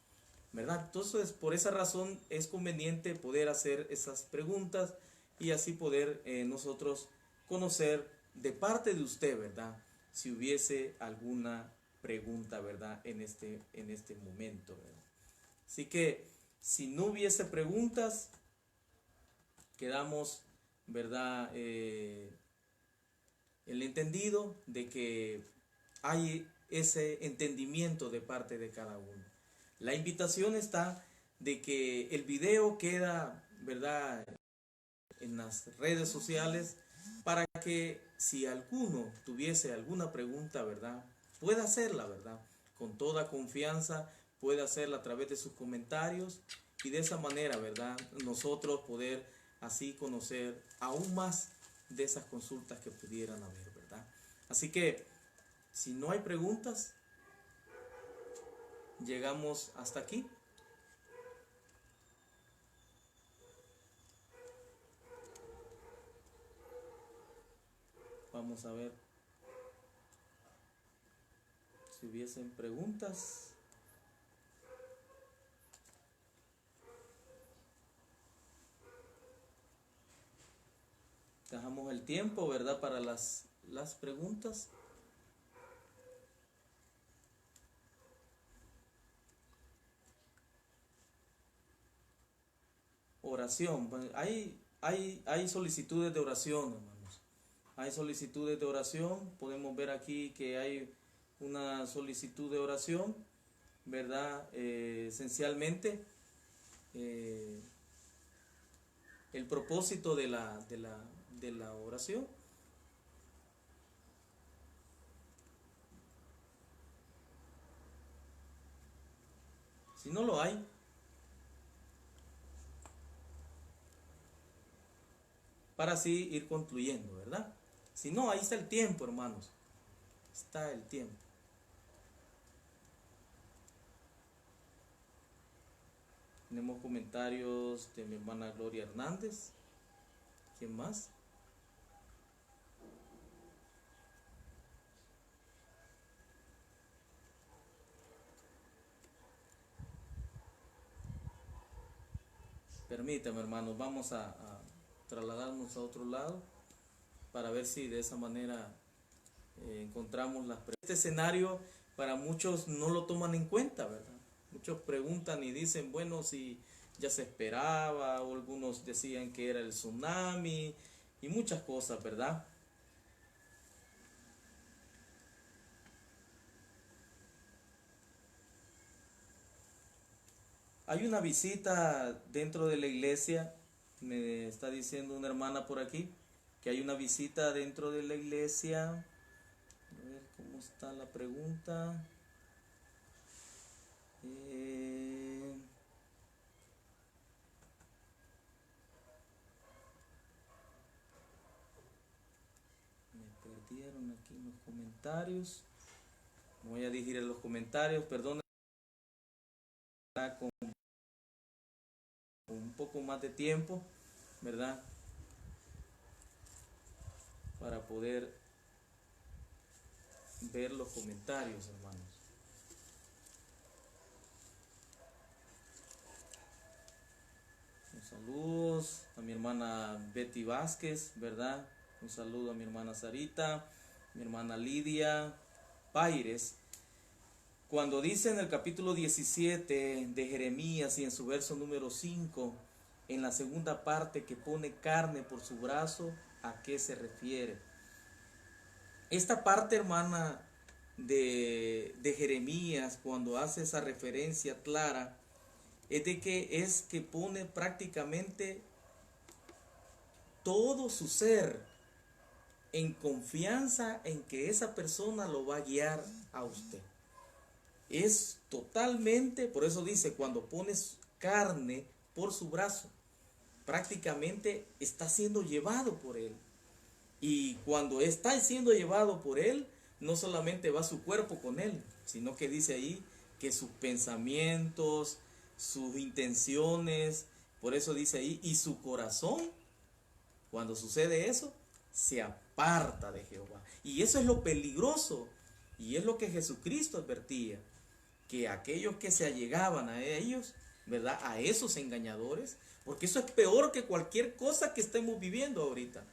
¿verdad? Entonces, por esa razón es conveniente poder hacer esas preguntas y así poder nosotros conocer de parte de usted, ¿verdad? Si hubiese alguna pregunta, ¿verdad? En este momento, ¿verdad? Así que, si no hubiese preguntas, quedamos, ¿verdad? El entendido de que hay ese entendimiento de parte de cada uno. La invitación está de que el video queda, ¿verdad?, en las redes sociales para que si alguno tuviese alguna pregunta, ¿verdad?, pueda hacerla, ¿verdad?, con toda confianza puede hacerla a través de sus comentarios y de esa manera, ¿verdad? Nosotros poder así conocer aún más de esas consultas que pudieran haber, ¿verdad? Así que si no hay preguntas, llegamos hasta aquí. Vamos a ver si hubiesen preguntas. Dejamos el tiempo, ¿verdad? Para las preguntas. Oración. Hay solicitudes de oración, hermanos. Hay solicitudes de oración. Podemos ver aquí que hay una solicitud de oración, ¿verdad? Esencialmente, el propósito de la oración. Si no lo hay, para así ir concluyendo, ¿verdad? Si no, ahí está el tiempo, hermanos. Está el tiempo. Tenemos comentarios de mi hermana Gloria Hernández. ¿Quién más? Permítame, hermanos, vamos a trasladarnos a otro lado para ver si de esa manera encontramos las preguntas. Este escenario para muchos no lo toman en cuenta, ¿verdad? Muchos preguntan y dicen, bueno, si ya se esperaba, o algunos decían que era el tsunami y muchas cosas, ¿verdad? Hay una visita dentro de la iglesia, me está diciendo una hermana por aquí, que hay una visita dentro de la iglesia. A ver cómo está la pregunta. Me perdieron aquí en los comentarios. Voy a dirigir en los comentarios, perdón, con un poco más de tiempo, ¿verdad? Para poder ver los comentarios, hermanos. Un saludos a mi hermana Betty Vázquez, ¿verdad? Un saludo a mi hermana Sarita, mi hermana Lidia Paires. Cuando dice en el capítulo 17 de Jeremías y en su verso número 5, en la segunda parte que pone carne por su brazo, ¿a qué se refiere? Esta parte, hermana, de Jeremías, cuando hace esa referencia clara, es que pone prácticamente todo su ser en confianza en que esa persona lo va a guiar a usted. Es totalmente, por eso dice, cuando pones carne por su brazo, prácticamente está siendo llevado por él. Y cuando está siendo llevado por él, no solamente va su cuerpo con él, sino que dice ahí que sus pensamientos, sus intenciones, por eso dice ahí, y su corazón, cuando sucede eso, se aparta de Jehová. Y eso es lo peligroso, y es lo que Jesucristo advertía, que aquellos que se allegaban a ellos, ¿verdad? A esos engañadores, porque eso es peor que cualquier cosa que estemos viviendo ahorita.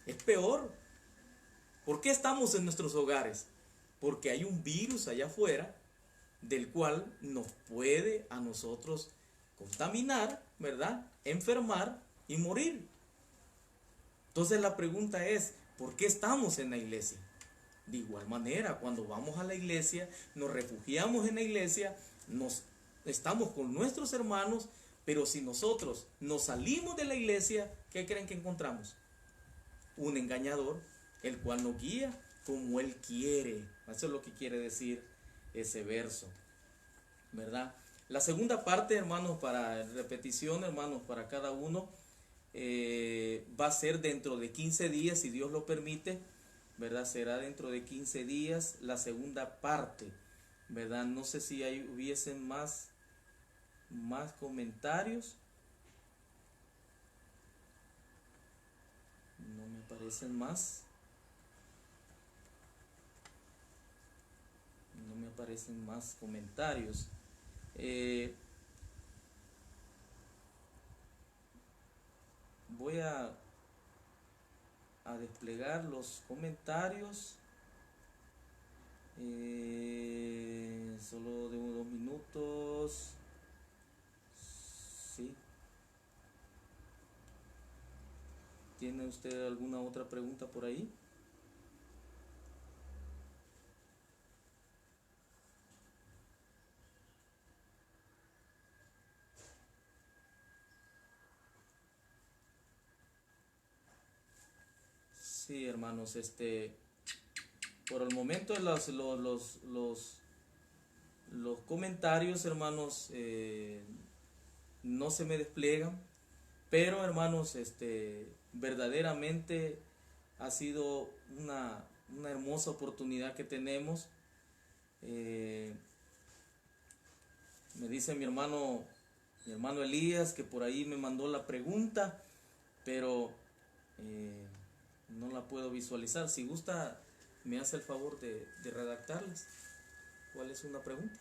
Es peor. ¿Por qué estamos en nuestros hogares? Porque hay un virus allá afuera del cual nos puede a nosotros contaminar, ¿verdad? Enfermar y morir. Entonces la pregunta es, ¿por qué estamos en la iglesia? De igual manera, cuando vamos a la iglesia, nos refugiamos en la iglesia, estamos con nuestros hermanos, pero si nosotros nos salimos de la iglesia, ¿qué creen que encontramos? Un engañador, el cual nos guía como él quiere. Eso es lo que quiere decir ese verso, ¿verdad? La segunda parte, hermanos, para repetición, hermanos, para cada uno, va a ser dentro de 15 días, si Dios lo permite, ¿verdad? Será dentro de 15 días la segunda parte, ¿verdad? No sé si hubiesen más comentarios. No me aparecen más. No me aparecen más comentarios. Voy a desplegar los comentarios. Solo de 2 minutos. Sí. ¿Tiene usted alguna otra pregunta por ahí? Sí, hermanos, por el momento los comentarios, hermanos, no se me despliegan, pero hermanos, verdaderamente ha sido una hermosa oportunidad que tenemos. Me dice mi hermano Elías, que por ahí me mandó la pregunta, pero no la puedo visualizar. Si gusta, me hace el favor de redactarles. ¿Cuál es una pregunta?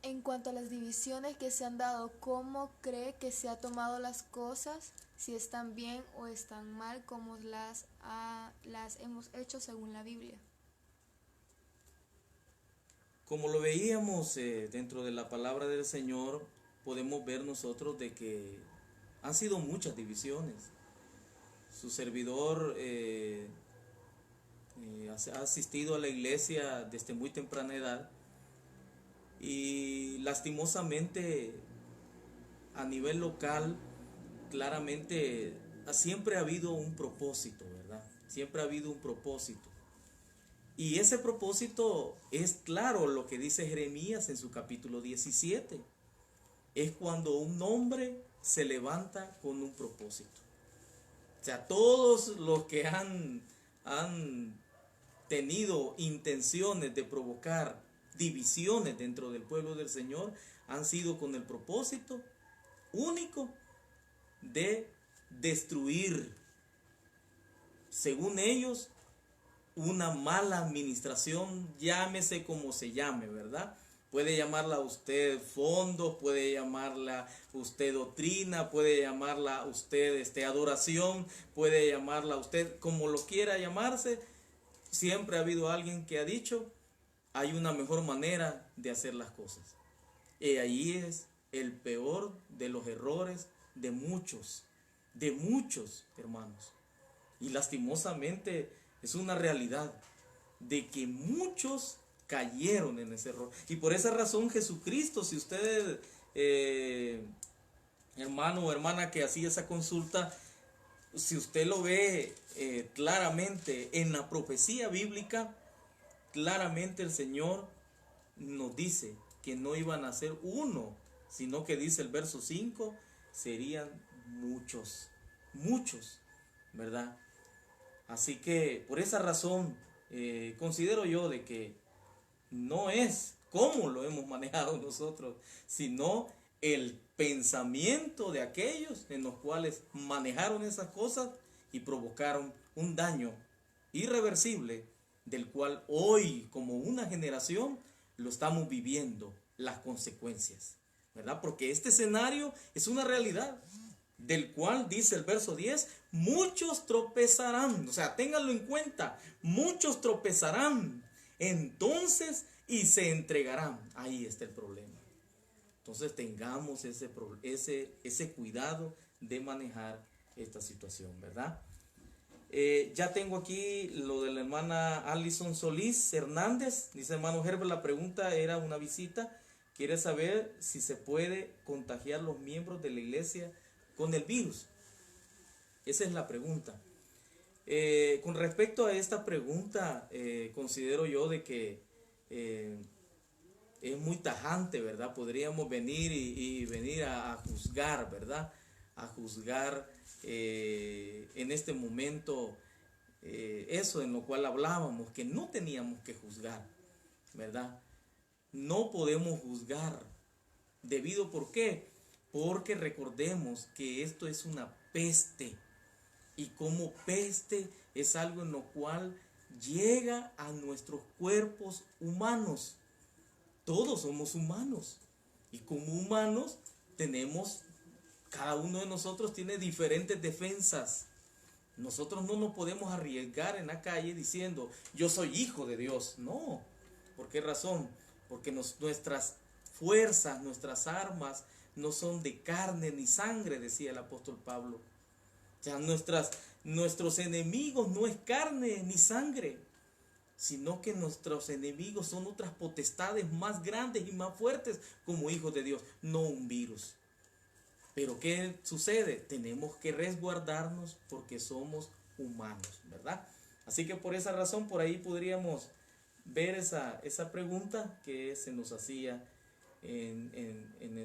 En cuanto a las divisiones que se han dado, ¿cómo cree que se ha tomado las cosas? Si están bien o están mal, como las hemos hecho según la Biblia. Como lo veíamos dentro de la palabra del Señor, podemos ver nosotros de que han sido muchas divisiones. Su servidor ha asistido a la iglesia desde muy temprana edad y lastimosamente a nivel local claramente siempre ha habido un propósito, ¿verdad? Siempre ha habido un propósito. Y ese propósito es claro lo que dice Jeremías en su capítulo 17. Es cuando un hombre se levanta con un propósito. O sea, todos los que han tenido intenciones de provocar divisiones dentro del pueblo del Señor han sido con el propósito único de destruir, según ellos, una mala administración, llámese como se llame, ¿verdad? Puede llamarla usted fondos, puede llamarla usted doctrina, puede llamarla usted adoración, puede llamarla usted como lo quiera llamarse. Siempre ha habido alguien que ha dicho, hay una mejor manera de hacer las cosas. Y ahí es el peor de los errores de muchos hermanos. Y lastimosamente es una realidad de que muchos cayeron en ese error. Y por esa razón Jesucristo, si usted, hermano o hermana que hacía esa consulta, si usted lo ve claramente en la profecía bíblica, claramente el Señor nos dice que no iban a ser uno, sino que dice el verso 5, serían muchos, ¿verdad? Así que por esa razón considero yo de que no es cómo lo hemos manejado nosotros, sino el pensamiento de aquellos en los cuales manejaron esas cosas y provocaron un daño irreversible del cual hoy como una generación lo estamos viviendo las consecuencias, ¿verdad? Porque este escenario es una realidad del cual dice el verso 10, muchos tropezarán, o sea, ténganlo en cuenta, muchos tropezarán, entonces y se entregarán. Ahí está el problema. Entonces tengamos ese cuidado de manejar esta situación, ¿verdad? Ya tengo aquí lo de la hermana Alison Solís Hernández. Dice hermano Herbert, la pregunta era una visita. Quiere saber si se puede contagiar los miembros de la iglesia con el virus. Esa es la pregunta. Con respecto a esta pregunta, considero yo de que eh, es muy tajante, ¿verdad? Podríamos venir y venir a juzgar, ¿verdad? A juzgar en este momento eso en lo cual hablábamos, que no teníamos que juzgar, ¿verdad? No podemos juzgar. ¿Debido por qué? Porque recordemos que esto es una peste. Y como peste es algo en lo cual llega a nuestros cuerpos humanos. Todos somos humanos. Y como humanos tenemos, cada uno de nosotros tiene diferentes defensas. Nosotros no nos podemos arriesgar en la calle diciendo, yo soy hijo de Dios. No. ¿Por qué razón? Porque nuestras fuerzas, nuestras armas no son de carne ni sangre, decía el apóstol Pablo. O sea, nuestros enemigos no es carne ni sangre, sino que nuestros enemigos son otras potestades más grandes y más fuertes como hijos de Dios, no un virus. Pero ¿qué sucede? Tenemos que resguardarnos porque somos humanos, ¿verdad? Así que por esa razón, por ahí podríamos ver esa pregunta que se nos hacía en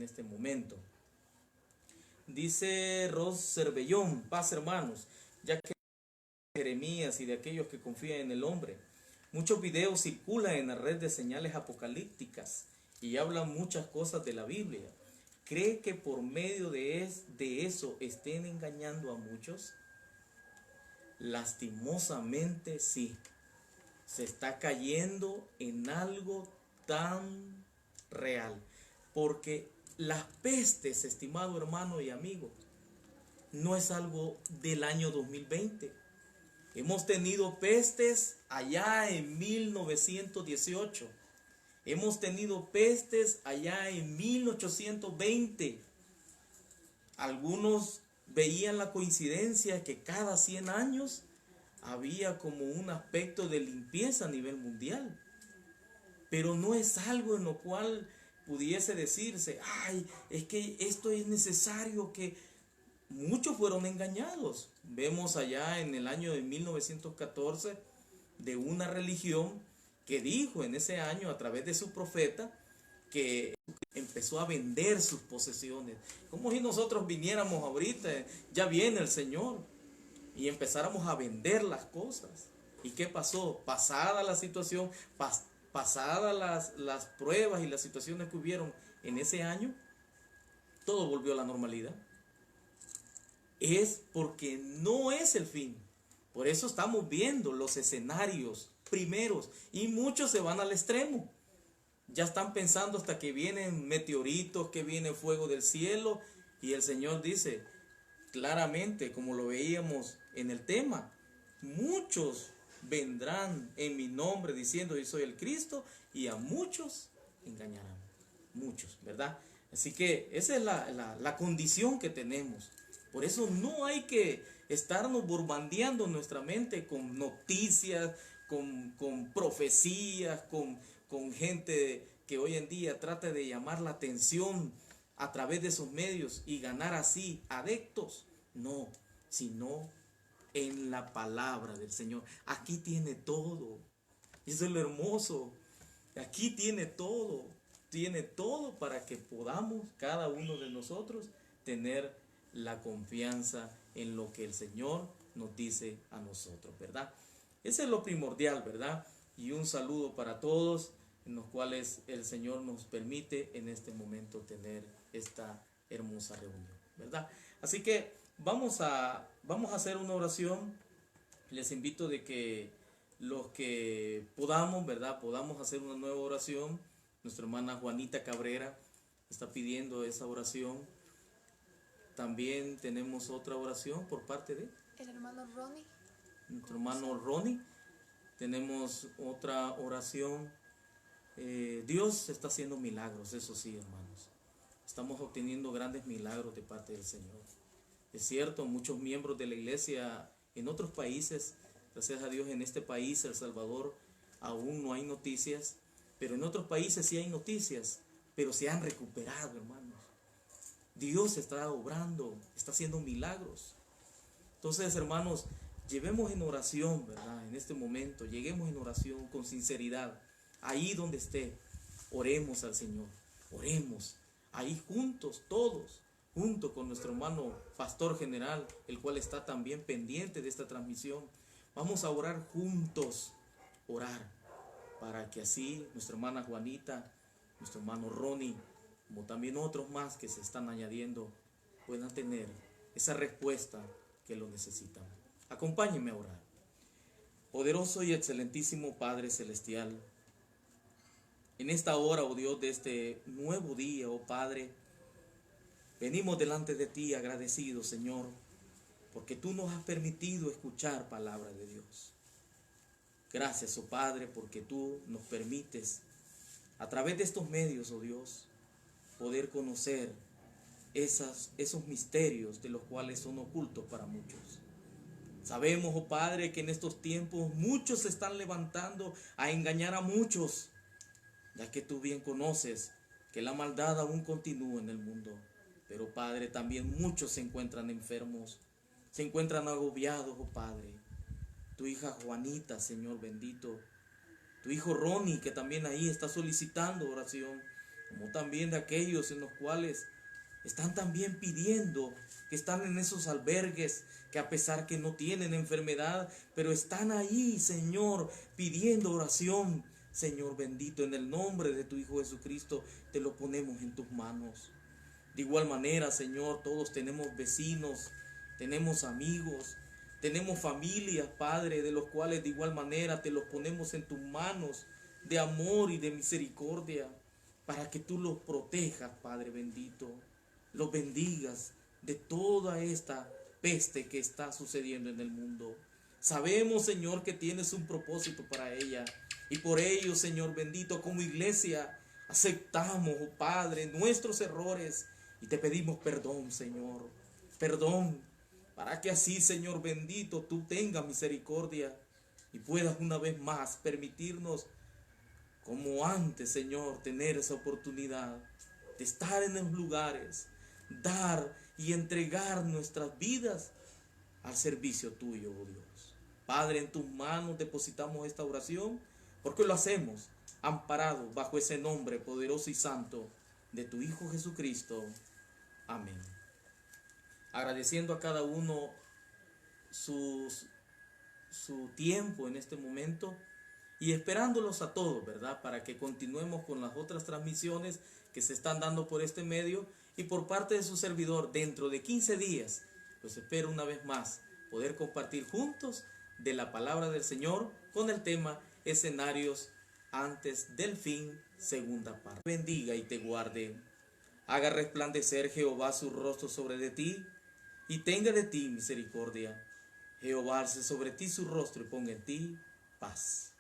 este momento. Dice Ros Cervellón, paz hermanos, ya que Jeremías y de aquellos que confían en el hombre. Muchos videos circulan en la red de señales apocalípticas y hablan muchas cosas de la Biblia. ¿Cree que por medio de eso estén engañando a muchos? Lastimosamente sí. Se está cayendo en algo tan real. Porque las pestes, estimado hermano y amigo, no es algo del año 2020. Hemos tenido pestes allá en 1918. Hemos tenido pestes allá en 1820. Algunos veían la coincidencia que cada 100 años había como un aspecto de limpieza a nivel mundial. Pero no es algo en lo cual pudiese decirse, ay, es que esto es necesario, que muchos fueron engañados. Vemos allá en el año de 1914 de una religión que dijo en ese año a través de su profeta que empezó a vender sus posesiones. Como si nosotros viniéramos ahorita, ya viene el Señor, y empezáramos a vender las cosas. ¿Y qué pasó? Pasada la situación, pasadas las pruebas y las situaciones que hubieron en ese año, todo volvió a la normalidad. Es porque no es el fin. Por eso estamos viendo los escenarios primeros y muchos se van al extremo. Ya están pensando hasta que vienen meteoritos, que viene fuego del cielo, y el Señor dice claramente, como lo veíamos en el tema, muchos vendrán en mi nombre diciendo yo soy el Cristo, y a muchos engañarán. Muchos, ¿verdad? Así que esa es la condición que tenemos. Por eso no hay que estarnos bombardeando nuestra mente con noticias, con profecías, con gente que hoy en día trata de llamar la atención a través de esos medios y ganar así adeptos. No, sino en la palabra del Señor. Aquí tiene todo. Eso es lo hermoso. Aquí tiene todo. Tiene todo para que podamos, cada uno de nosotros, tener la confianza en lo que el Señor nos dice a nosotros, ¿verdad? Ese es lo primordial, ¿verdad? Y un saludo para todos, en los cuales el Señor nos permite en este momento tener esta hermosa reunión, ¿verdad? Así que vamos a hacer una oración. Les invito de que los que podamos, ¿verdad? Podamos hacer una nueva oración. Nuestra hermana Juanita Cabrera está pidiendo esa oración. También tenemos otra oración por parte de el hermano Ronnie. Nuestro hermano Ronnie. Tenemos otra oración. Dios está haciendo milagros, eso sí, hermanos. Estamos obteniendo grandes milagros de parte del Señor. Es cierto, muchos miembros de la iglesia en otros países, gracias a Dios en este país, El Salvador, aún no hay noticias, pero en otros países sí hay noticias, pero se han recuperado, hermanos. Dios está obrando, está haciendo milagros. Entonces, hermanos, llevemos en oración, ¿verdad? En este momento, lleguemos en oración con sinceridad. Ahí donde esté, oremos al Señor, oremos. Ahí juntos, todos, junto con nuestro hermano pastor general, el cual está también pendiente de esta transmisión. Vamos a orar juntos, orar, para que así nuestra hermana Juanita, nuestro hermano Ronnie, como también otros más que se están añadiendo, puedan tener esa respuesta que lo necesitan. Acompáñenme a orar. Poderoso y excelentísimo Padre Celestial, en esta hora, oh Dios, de este nuevo día, oh Padre, venimos delante de ti agradecidos, Señor, porque tú nos has permitido escuchar palabra de Dios. Gracias, oh Padre, porque tú nos permites, a través de estos medios, oh Dios, poder conocer esos misterios de los cuales son ocultos para muchos. Sabemos, oh Padre, que en estos tiempos muchos se están levantando a engañar a muchos, ya que tú bien conoces que la maldad aún continúa en el mundo. Pero Padre, también muchos se encuentran enfermos, se encuentran agobiados, oh Padre. Tu hija Juanita, Señor bendito, tu hijo Ronnie, que también ahí está solicitando oración, como también de aquellos en los cuales están también pidiendo, que están en esos albergues, que a pesar que no tienen enfermedad, pero están ahí, Señor, pidiendo oración. Señor bendito, en el nombre de tu Hijo Jesucristo, te lo ponemos en tus manos. De igual manera, Señor, todos tenemos vecinos, tenemos amigos, tenemos familias, Padre, de los cuales de igual manera te los ponemos en tus manos de amor y de misericordia, para que tú los protejas, Padre bendito, los bendigas de toda esta peste que está sucediendo en el mundo. Sabemos, Señor, que tienes un propósito para ella, y por ello, Señor bendito, como iglesia, aceptamos, oh Padre, nuestros errores, y te pedimos perdón, Señor, perdón, para que así, Señor bendito, tú tengas misericordia y puedas una vez más permitirnos, como antes, Señor, tener esa oportunidad de estar en los lugares, dar y entregar nuestras vidas al servicio tuyo, oh Dios. Padre, en tus manos depositamos esta oración, porque lo hacemos amparado bajo ese nombre poderoso y santo de tu Hijo Jesucristo. Amén. Agradeciendo a cada uno su tiempo en este momento y esperándolos a todos, ¿verdad? Para que continuemos con las otras transmisiones que se están dando por este medio y por parte de su servidor. Dentro de 15 días, los espero una vez más poder compartir juntos de la palabra del Señor con el tema escenarios antes del fin, segunda parte. Bendiga y te guarde. Haga resplandecer Jehová su rostro sobre de ti y tenga de ti misericordia. Jehová alce sobre ti su rostro y ponga en ti paz.